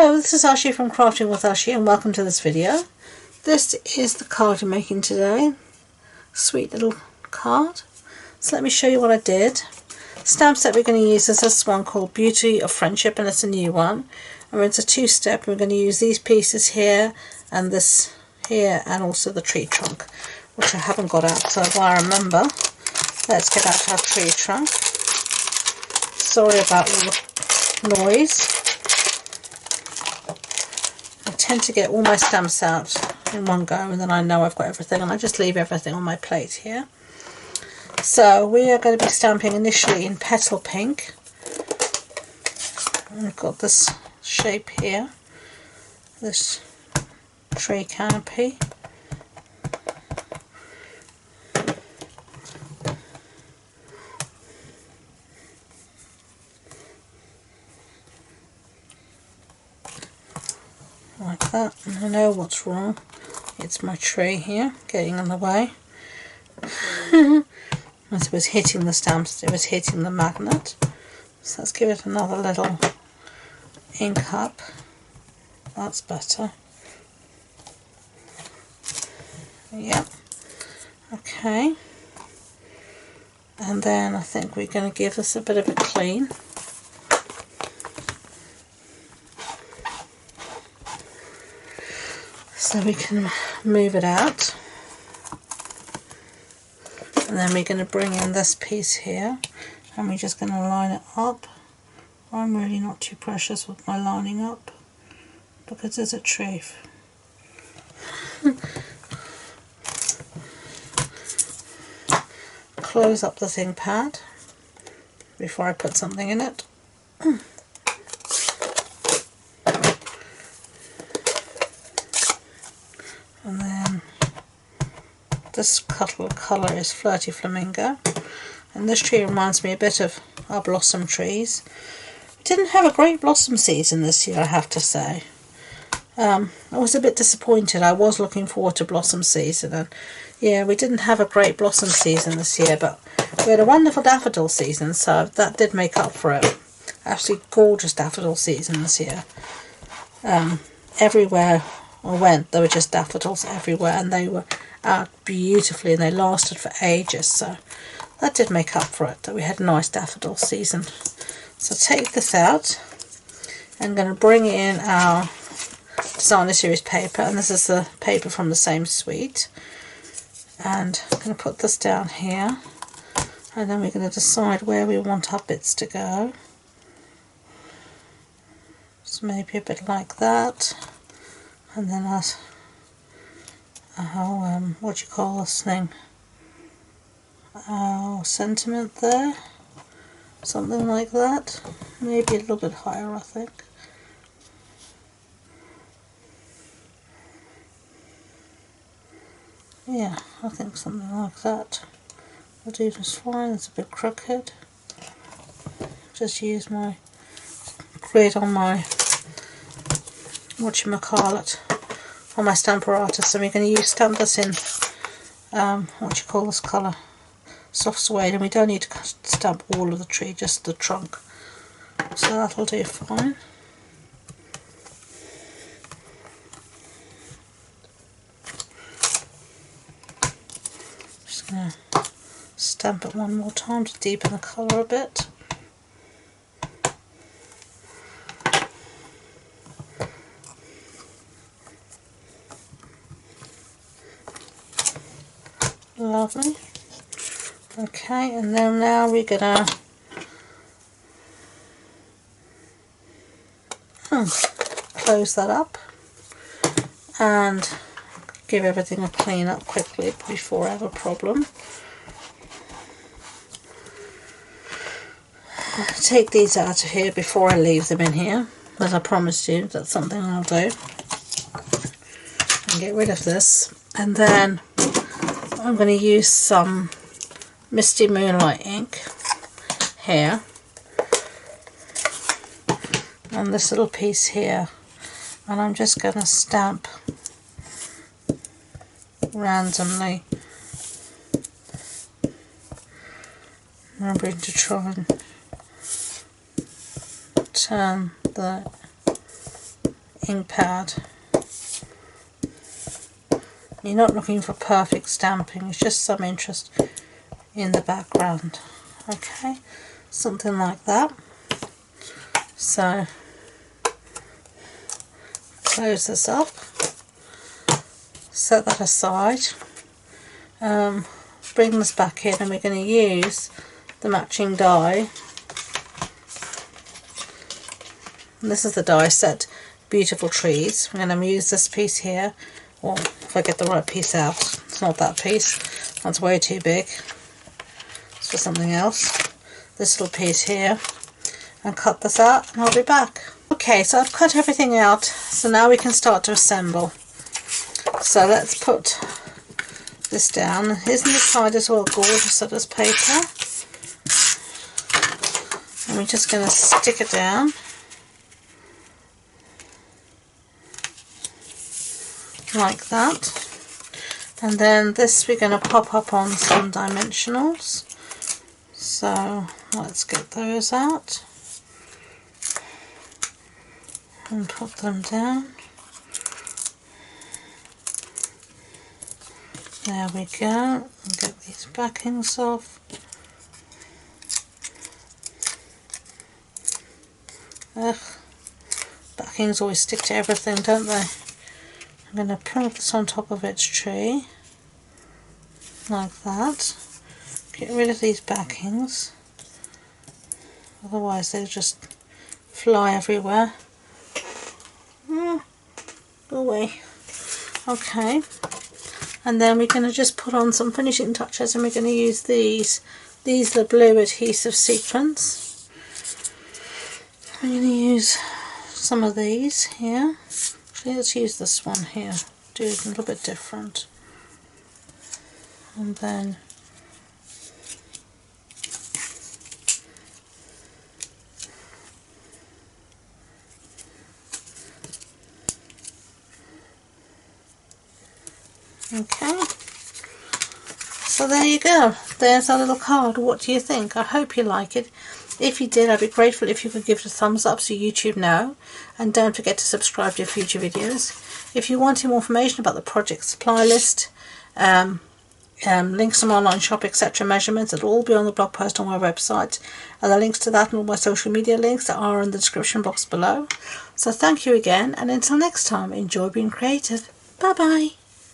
Hello, this is Ashee from Crafting with Ashee and welcome to this video. This is the card I'm making today. Sweet little card. So let me show you what I did. Stamp set we're going to use is this one called Beauty of Friendship, and it's a new one. And it's a two-step. We're going to use these pieces here and this here and also the tree trunk, which I haven't got out, so while I remember, let's get out our tree trunk. Sorry about all the noise. I tend to get all my stamps out in one go and then I know I've got everything, and I just leave everything on my plate here. So we are going to be stamping initially in Petal Pink. I've got this shape here, this tree canopy. Like that, and I know what's wrong. It's my tree here getting in the way. As it was hitting the stamps, it was hitting the magnet. So let's give it another little ink up. That's better. Yep. Okay. And then I think we're going to give this a bit of a clean. So we can move it out, and then we're going to bring in this piece here and we're just going to line it up. I'm really not too precious with my lining up because it's a tree. Close up the ThinkPad before I put something in it. And then this colour is Flirty Flamingo, and this tree reminds me a bit of our blossom trees. We didn't have a great blossom season this year, I have to say. I was a bit disappointed. I was looking forward to blossom season, and yeah, we didn't have a great blossom season this year, but we had a wonderful daffodil season, so that did make up for it. Absolutely gorgeous daffodil season this year. Everywhere I went, there were just daffodils everywhere, and they were out beautifully and they lasted for ages, so that did make up for it, that we had a nice daffodil season. So take this out. I'm going to bring in our designer series paper, and this is the paper from the same suite, and I'm going to put this down here, and then we're going to decide where we want our bits to go. So maybe a bit like that. And then what do you call this thing? Sentiment there, something like that. Maybe a little bit higher, I think. Yeah, I think something like that will do just fine. It's a bit crooked. Just use my grid on my whatchamacallit on my Stamparatus, so we're going to stamp this in what do you call this colour, soft suede, and we don't need to stamp all of the tree, just the trunk, so that'll do fine. Just going to stamp it one more time to deepen the colour a bit. Lovely. Okay, and then now we're gonna close that up and give everything a clean up quickly before I have a problem. Take these out of here before I leave them in here, as I promised you. That's something I'll do. And get rid of this, and then I'm going to use some Misty Moonlight ink here on this little piece here, and I'm just going to stamp randomly, remembering to try and turn the ink pad. You're not looking for perfect stamping, it's just some interest in the background. Okay, something like that. So close this up, set that aside, bring this back in, and we're going to use the matching die. And this is the die set Beautiful Trees. We're going to use this piece here, or if I get the right piece out. It's not that piece, that's way too big, it's for something else. This little piece here, and cut this out, and I'll be back. Okay, so I've cut everything out, so now we can start to assemble. So let's put this down. Isn't this side as well gorgeous that is paper? And we're just going to stick it down like that. And then this we're going to pop up on some dimensionals. So let's get those out and put them down. There we go. And get these backings off. Ugh, backings always stick to everything, don't they? I'm going to put this on top of its tree like that. Get rid of these backings, otherwise they'll just fly everywhere. Go away. Okay, and then we're going to just put on some finishing touches, and we're going to use these are blue adhesive sequins. I'm going to use some of these here. Actually, let's use this one here, do it a little bit different. And then okay, so there you go, there's our little card. What do you think? I hope you like it. If you did, I'd be grateful if you could give it a thumbs up so YouTube know, and don't forget to subscribe to future videos. If you want more information about the project supply list, links to my online shop, etc., measurements, it'll all be on the blog post on my website, and the links to that and all my social media links that are in the description box below. So thank you again, and until next time, enjoy being creative. Bye bye.